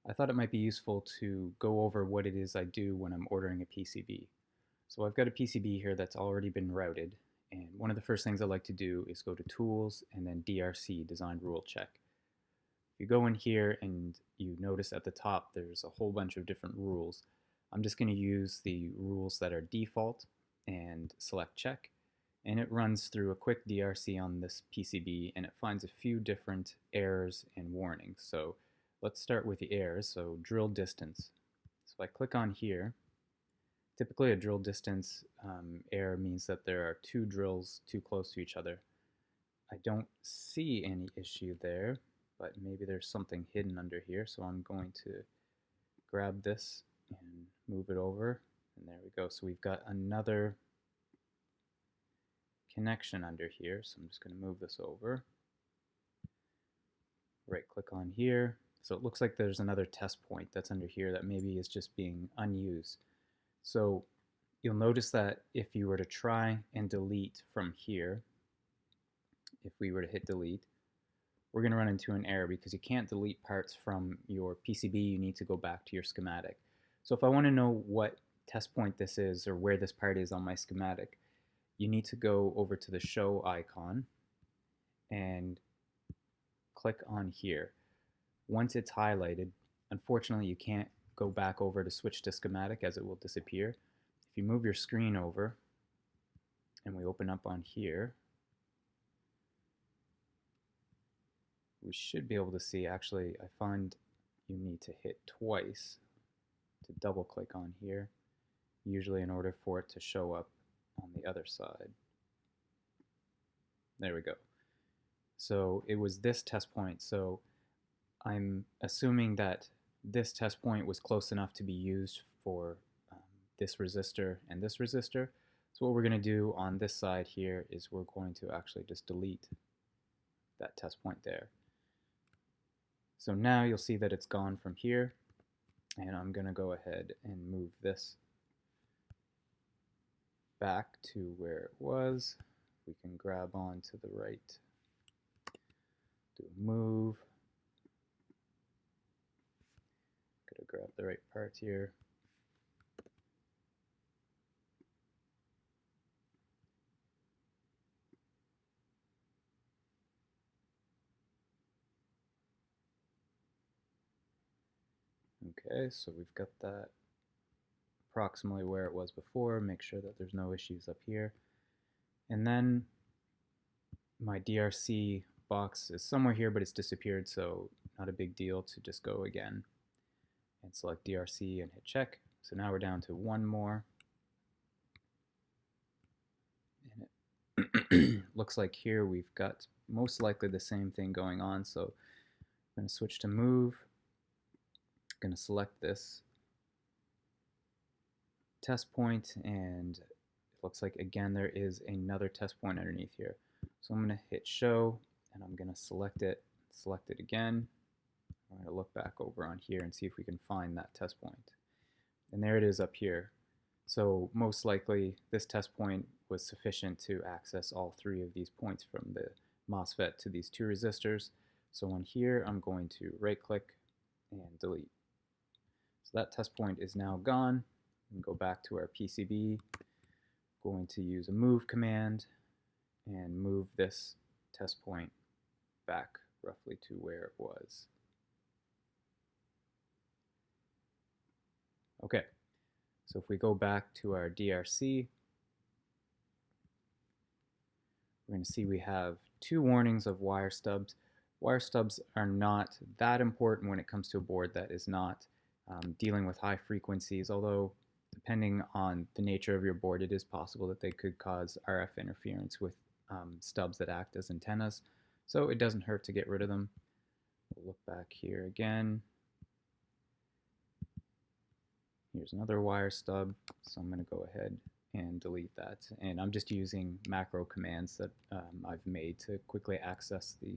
I thought it might be useful to go over what it is I do when I'm ordering a PCB. So I've got a PCB here that's already been routed, and one of the first things I like to do is go to Tools and then DRC, Design Rule Check. If you go in here and you notice at the top there's a whole bunch of different rules. I'm just going to use the rules that are default and select check, and it runs through a quick DRC on this PCB and it finds a few different errors and warnings. So let's start with the errors. So drill distance. So if I click on here, typically a drill distance error means that there are two drills too close to each other. I don't see any issue there, but maybe there's something hidden under here, so I'm going to grab this and move it over, and there we go. So we've got another connection under here, so I'm just going to move this over. Right click on here. So it looks like there's another test point that's under here that maybe is just being unused. So you'll notice that if you were to try and delete from here, if we were to hit delete, we're going to run into an error because you can't delete parts from your PCB. You need to go back to your schematic. So if I want to know what test point this is or where this part is on my schematic, you need to go over to the show icon and click on here. Once it's highlighted, unfortunately you can't go back over to switch to schematic as it will disappear. If you move your screen over and we open up on here, we should be able to see, actually I find you need to hit twice to double click on here, usually in order for it to show up on the other side. There we go. So it was this test point, so I'm assuming that this test point was close enough to be used for this resistor and this resistor. So what we're going to do on this side here is we're going to actually just delete that test point there. So now you'll see that it's gone from here, and I'm going to go ahead and move this back to where it was. We can grab on to the right, do a move. Gotta grab the right part here. Okay, so we've got that approximately where it was before. Make sure that there's no issues up here. And then my DRC box is somewhere here, but it's disappeared, so not a big deal to just go again and select DRC and hit check. So now we're down to one more. And it looks like here we've got most likely the same thing going on. So I'm going to switch to move. I'm going to select this test point, and it looks like again there is another test point underneath here. So I'm going to hit show, and I'm going to select it again. I'm going to look back over on here and see if we can find that test point. And there it is up here. So most likely this test point was sufficient to access all three of these points from the MOSFET to these two resistors. So on here I'm going to right click and delete. So that test point is now gone. And go back to our PCB. Going to use a move command and move this test point back roughly to where it was. Okay, so if we go back to our DRC, we're going to see we have two warnings of wire stubs. Wire stubs are not that important when it comes to a board that is not dealing with high frequencies, although depending on the nature of your board, it is possible that they could cause RF interference with stubs that act as antennas. So it doesn't hurt to get rid of them. We'll look back here again. Here's another wire stub, so I'm going to go ahead and delete that. And I'm just using macro commands that I've made to quickly access the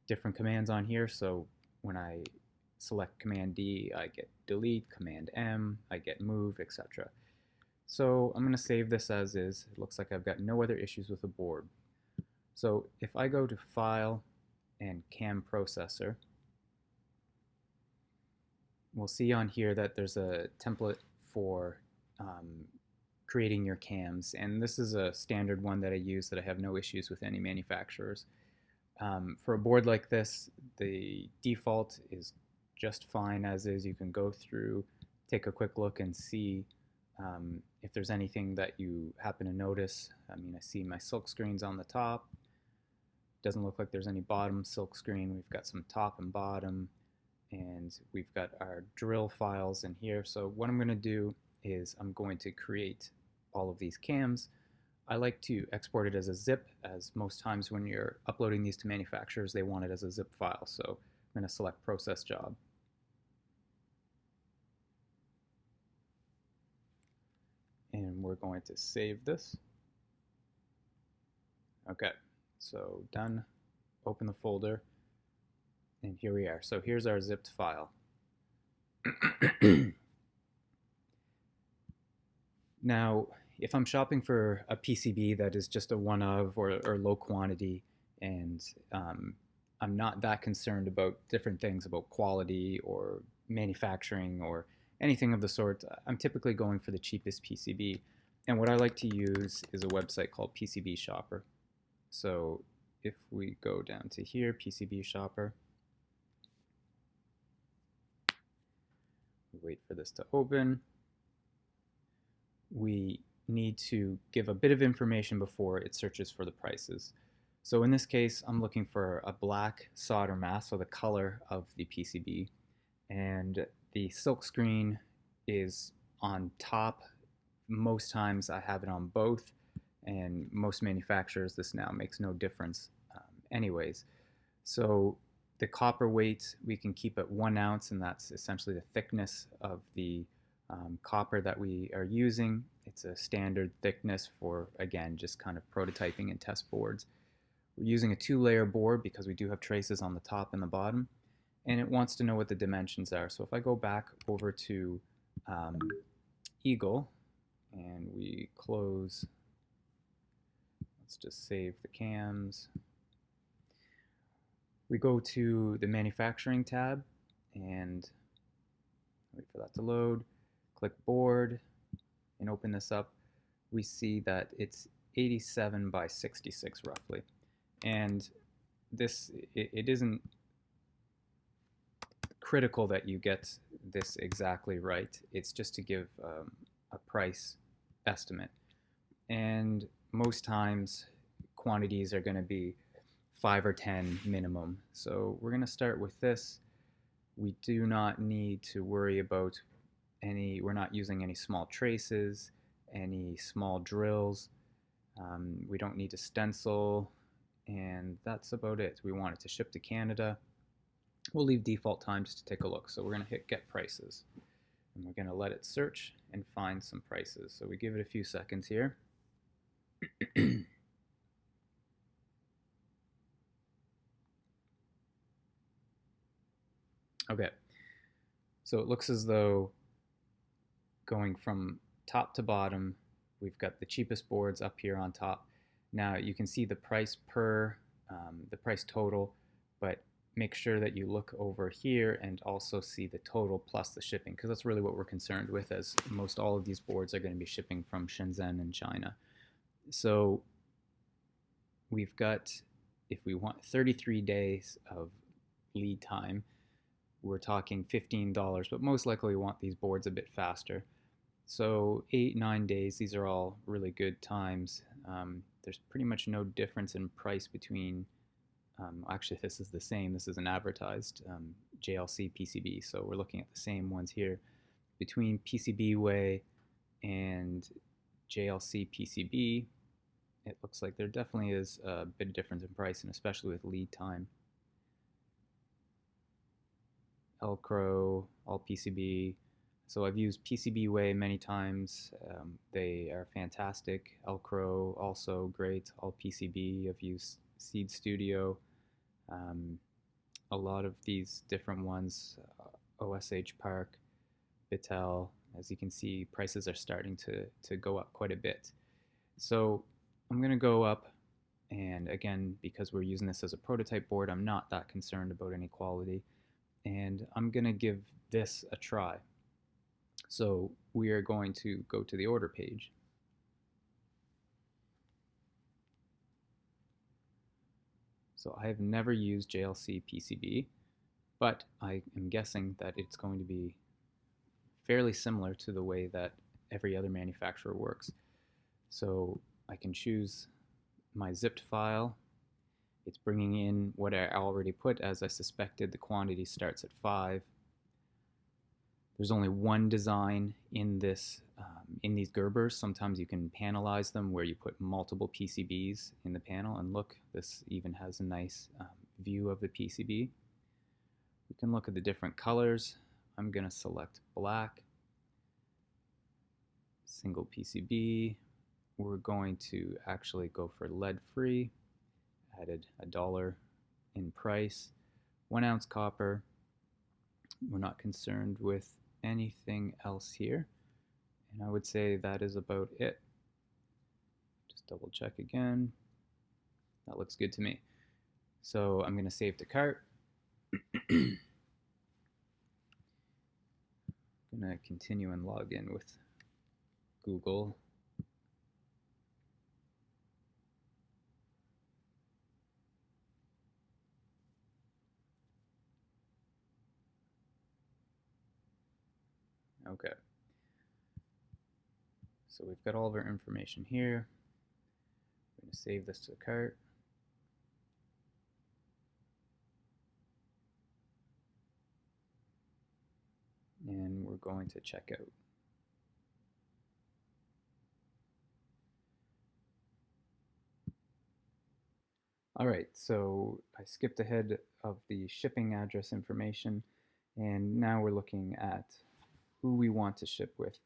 different commands on here. So when I select Command D, I get delete, Command M, I get move, etc. So I'm going to save this as is. It looks like I've got no other issues with the board. So if I go to File and CAM Processor, We'll see on here that there's a template for creating your cams, and this is a standard one that I use that I have no issues with any manufacturers. For a board like this, the default is just fine as is. You can go through, take a quick look, and see if there's anything that you happen to notice. I mean, I see my silk screens on the top. Doesn't look like there's any bottom silk screen. We've got some top and bottom, and we've got our drill files in here. So what I'm going to do is I'm going to create all of these cams. I like to export it as a zip, as most times when you're uploading these to manufacturers, they want it as a zip file. So I'm going to select process job. And we're going to save this. Okay, so done. Open the folder. And here we are. So here's our zipped file. Now, if I'm shopping for a PCB that is just a one of or low quantity, and I'm not that concerned about different things about quality or manufacturing or anything of the sort, I'm typically going for the cheapest PCB. And what I like to use is a website called PCB Shopper. So if we go down to here, PCB Shopper, we wait for this to open. We need to give a bit of information before it searches for the prices. So in this case, I'm looking for a black solder mask, so the color of the PCB, and the silk screen is on top. Most times I have it on both, and most manufacturers this now makes no difference anyways. So the copper weight we can keep at 1 ounce, and that's essentially the thickness of the copper that we are using. It's a standard thickness for, again, just kind of prototyping and test boards. We're using a 2-layer board because we do have traces on the top and the bottom, and it wants to know what the dimensions are. So if I go back over to Eagle and we close, let's just save the cams. We go to the manufacturing tab and wait for that to load. Click board and open this up. We see that it's 87 by 66 roughly. And this, it isn't critical that you get this exactly right. It's just to give a price estimate. And most times quantities are going to be 5 or 10 minimum. So we're going to start with this. We do not need to worry about we're not using any small traces, any small drills. We don't need to stencil, and that's about it. We want it to ship to Canada. We'll leave default time just to take a look. So we're going to hit get prices, and we're going to let it search and find some prices. So we give it a few seconds here. Okay, so it looks as though going from top to bottom, we've got the cheapest boards up here on top. Now you can see the price per, the price total, but make sure that you look over here and also see the total plus the shipping, because that's really what we're concerned with, as most all of these boards are going to be shipping from Shenzhen in China. So we've got, if we want 33 days of lead time, we're talking $15, but most likely we want these boards a bit faster. So 8-9 days, these are all really good times. There's pretty much no difference in price between, actually this is the same, this is an advertised JLC PCB, so we're looking at the same ones here. Between PCBWay and JLC PCB, it looks like there definitely is a bit of difference in price, and especially with lead time. Elcro, all PCB. So I've used PCBWay many times. They are fantastic. Elcro also great. All PCB. I've used Seed Studio. A lot of these different ones, OSH Park, Bitel. As you can see, prices are starting to go up quite a bit. So I'm going to go up, and again, because we're using this as a prototype board, I'm not that concerned about any quality. and I'm going to give this a try. So we are going to go to the order page. So I have never used JLC PCB, but I am guessing that it's going to be fairly similar to the way that every other manufacturer works. So I can choose my zipped file. It's bringing in what I already put. As I suspected, the quantity starts at 5. There's only one design in in these Gerbers. Sometimes you can panelize them where you put multiple PCBs in the panel. And look, this even has a nice view of the PCB. We can look at the different colors. I'm going to select black, single PCB. We're going to actually go for lead-free. Added $1 in price. 1 ounce copper. We're not concerned with anything else here. And I would say that is about it. Just double check again. That looks good to me. So I'm going to save to cart. I'm going to continue and log in with Google. Okay. So we've got all of our information here. I'm going to save this to the cart. And we're going to check out. All right, so I skipped ahead of the shipping address information, and now we're looking at who we want to ship with.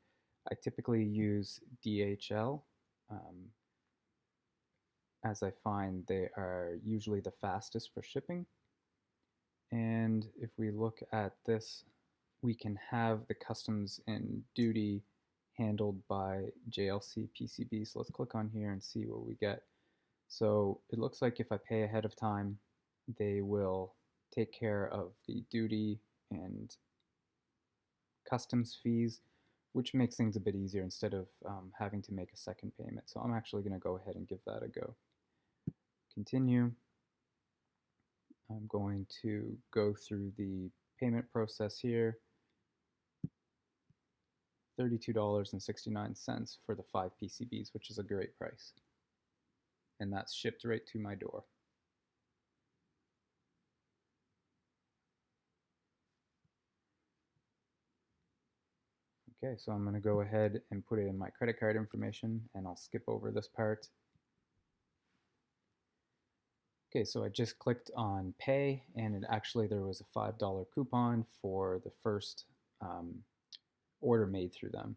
I typically use DHL, as I find they are usually the fastest for shipping. And if we look at this, we can have the customs and duty handled by JLC PCB. So let's click on here and see what we get. So it looks like if I pay ahead of time, they will take care of the duty and customs fees, which makes things a bit easier instead of having to make a second payment. So I'm actually going to go ahead and give that a go. Continue. I'm going to go through the payment process here. $32.69 for the 5 PCBs, which is a great price. And that's shipped right to my door. Okay, so I'm going to go ahead and put in my credit card information, and I'll skip over this part. Okay, so I just clicked on pay, and there was a $5 coupon for the first order made through them.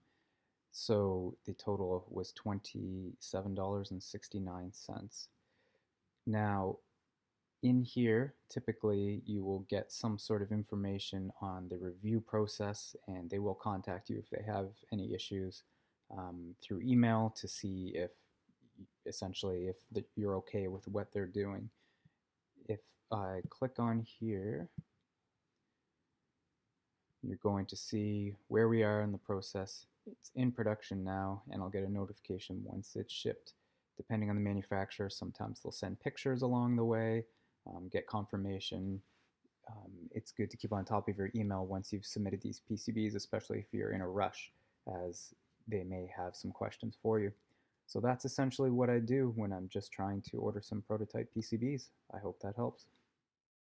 So the total was $27.69. Now, in here, typically you will get some sort of information on the review process, and they will contact you if they have any issues through email to see if you're okay with what they're doing. If I click on here, you're going to see where we are in the process. It's in production now, and I'll get a notification once it's shipped. Depending on the manufacturer, sometimes they'll send pictures along the way, get confirmation. It's good to keep on top of your email once you've submitted these PCBs, especially if you're in a rush, as they may have some questions for you. So that's essentially what I do when I'm just trying to order some prototype PCBs. I hope that helps.